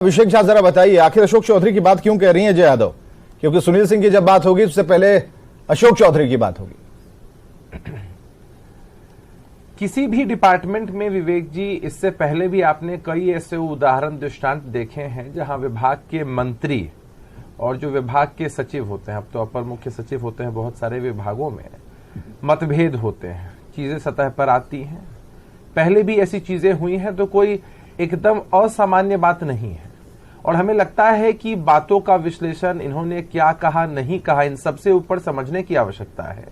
अभिषेक झा, जरा बताइए आखिर अशोक चौधरी की बात क्यों कह रही हैं जय यादव? क्योंकि सुनील सिंह की जब बात होगी उससे पहले अशोक चौधरी की बात होगी। किसी भी डिपार्टमेंट में विवेक जी, इससे पहले भी आपने कई ऐसे उदाहरण दृष्टांत देखे हैं जहां विभाग के मंत्री और जो विभाग के सचिव होते हैं, अब तो अपर मुख्य सचिव होते हैं बहुत सारे विभागों में, मतभेद होते हैं, चीजें सतह पर आती हैं। पहले भी ऐसी चीजें हुई हैं, तो कोई एकदम असामान्य बात नहीं है। और हमें लगता है कि बातों का विश्लेषण, इन्होंने क्या कहा नहीं कहा, इन सबसे ऊपर समझने की आवश्यकता है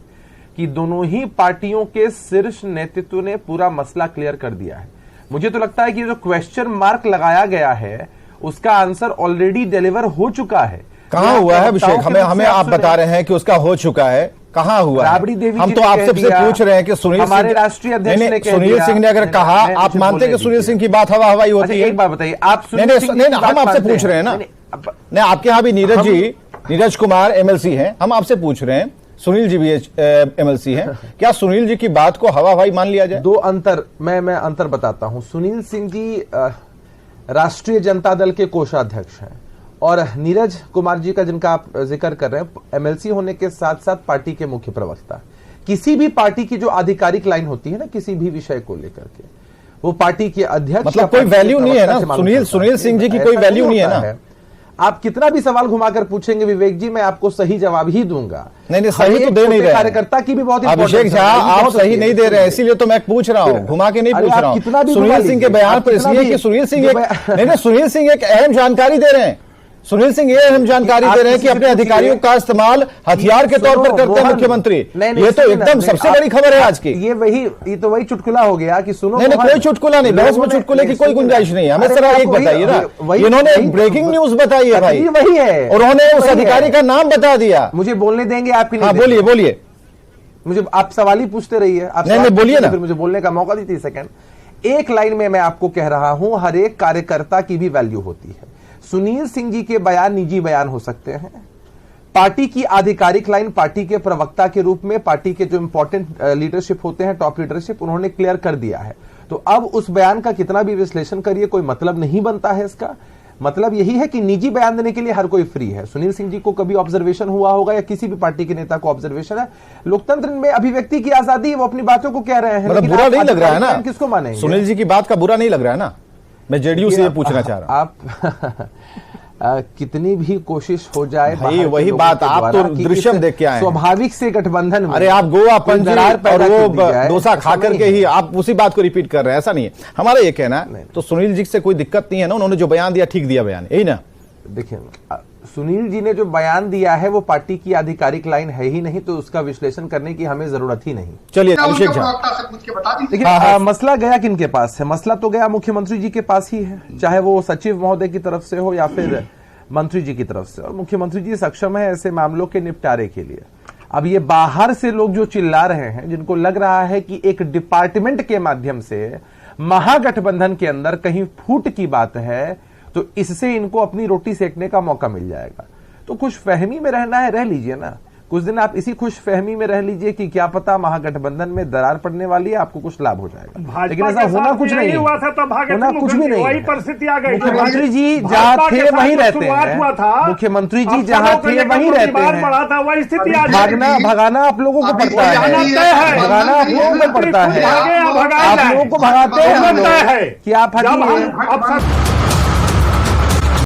कि दोनों ही पार्टियों के शीर्ष नेतृत्व ने पूरा मसला क्लियर कर दिया है। मुझे तो लगता है कि जो क्वेश्चन मार्क लगाया गया है उसका आंसर ऑलरेडी डिलीवर हो चुका है। कहां हुआ है अभिषेक? हमें आप बता रहे हैं कि उसका हो चुका है, कहां हुआ है? राबड़ी देवी हम तो आपसे पूछ रहे हैं कि सुनील हमारे राष्ट्रीय अध्यक्ष ने सुनील सिंह ने अगर कहा, आप मानते हैं कि सुनील सिंह की बात हवा हवाई होती है? एक बात बताइए आप। नहीं, हम आपसे पूछ रहे हैं ना। नहीं, आपके यहाँ भी नीरज कुमार एमएलसी हैं, हम आपसे पूछ रहे हैं। सुनील जी भी एमएलसी हैं, क्या सुनील जी की बात को हवा हवाई मान लिया जाए? दो अंतर, मैं अंतर बताता हूं। सुनील सिंह जी राष्ट्रीय जनता दल के कोषाध्यक्ष हैं और नीरज कुमार जी का, जिनका आप जिक्र कर रहे हैं, एमएलसी होने के साथ साथ पार्टी के मुख्य प्रवक्ता। किसी भी पार्टी की जो आधिकारिक लाइन होती है ना, किसी भी विषय को लेकर के, वो पार्टी के अध्यक्ष, मतलब कोई वैल्यू नहीं है ना सुनील सिंह जी की? कोई वैल्यू नहीं है ना? आप कितना भी सवाल घुमाकर पूछेंगे विवेक जी, मैं आपको सही जवाब ही दूंगा। नहीं, सही तो दे नहीं रहे। कार्यकर्ता की भी बहुत अभिषेक झा, आप सही नहीं दे रहे हैं, इसीलिए तो मैं पूछ रहा हूं, घुमा के नहीं पूछ रहा हूं। सुनील सिंह के बयान पर इसलिए कि सुनील सिंह एक अहम जानकारी दे रहे हैं। सुनील सिंह ये अहम जानकारी दे रहे हैं कि अपने अधिकारियों का इस्तेमाल हथियार के तौर पर करते हैं मुख्यमंत्री। ये तो एकदम सबसे बड़ी खबर है आज की। ये तो वही चुटकुला हो गया कि सुनो। नहीं, कोई चुटकुला नहीं, बहस में चुटकुले की कोई गुंजाइश नहीं है। हमें जरा एक बताइए ना, इन्होंने ब्रेकिंग न्यूज बताई है भाई, वही है, और उन्होंने उस अधिकारी का नाम बता दिया। मुझे बोलने देंगे आपकी? हाँ, बोलिए। मुझे आप सवाल ही पूछते रहिए, आप नहीं बोलिए ना, फिर मुझे बोलने का मौका दीजिए। सेकंड, एक लाइन में मैं आपको कह रहा हूं, हर एक कार्यकर्ता की भी वैल्यू होती है। सुनील सिंह जी के बयान निजी बयान हो सकते हैं, पार्टी की आधिकारिक लाइन पार्टी के प्रवक्ता के रूप में पार्टी के जो इंपॉर्टेंट लीडरशिप होते हैं, टॉप लीडरशिप, उन्होंने क्लियर कर दिया है। तो अब उस बयान का कितना भी विश्लेषण करिए, कोई मतलब नहीं बनता है। इसका मतलब यही है कि निजी बयान देने के लिए हर कोई फ्री है। सुनील सिंह जी को कभी ऑब्जर्वेशन हुआ होगा या किसी भी पार्टी के नेता को ऑब्जर्वेशन है? लोकतंत्र में अभिव्यक्ति की आजादी, वो अपनी बातों को कह रहे हैं, मतलब बुरा नहीं लग रहा है ना? किसको मानेंगे? सुनील जी की बात का बुरा नहीं लग रहा है ना? मैं जेडीयू से ये पूछना चाह रहा हूं। आप कितनी भी कोशिश हो जाए भाई, वही बात, आप तो दृश्यम देख के आए, स्वाभाविक से गठबंधन में, अरे आप गोवा पंजी और वो डोसा खा करके ही आप उसी बात को रिपीट कर रहे हैं। ऐसा नहीं है, हमारा ये कहना है। तो सुनील जी से कोई दिक्कत नहीं है ना? उन्होंने जो बयान दिया ठीक दिया बयान, यही ना? देखिए, सुनील जी ने जो बयान दिया है वो पार्टी की आधिकारिक लाइन है ही नहीं, तो उसका विश्लेषण करने की हमें जरूरत ही नहीं। चलिए अभिषेक झा, देखिए मसला गया किनके पास है? मसला तो गया मुख्यमंत्री जी के पास ही है, चाहे वो सचिव महोदय की तरफ से हो या फिर मंत्री जी की तरफ से। और मुख्यमंत्री जी सक्षम है ऐसे मामलों के निपटारे के लिए। अब ये बाहर से लोग जो चिल्ला रहे हैं, जिनको लग रहा है कि एक डिपार्टमेंट के माध्यम से महागठबंधन के अंदर कहीं फूट की बात है, तो इससे इनको अपनी रोटी सेकने का मौका मिल जाएगा। तो खुशफहमी में रहना है, रह लीजिए ना कुछ दिन। आप इसी खुशफहमी में रह लीजिए कि क्या पता महागठबंधन में दरार पड़ने वाली है, आपको कुछ लाभ हो जाएगा। लेकिन ऐसा होना कुछ नहीं है, होना कुछ भी नहीं। वही परिस्थिति आ गई। मुख्यमंत्री जी जहां थे वहीं रहते हैं, मुख्यमंत्री जी जहां थे वहीं रहते हैं। वही स्थिति भगाना आप लोगों को पड़ता है, भगाना आप लोगों को पड़ता है, आप लोगों को भगाते हैं कि आप हटिए।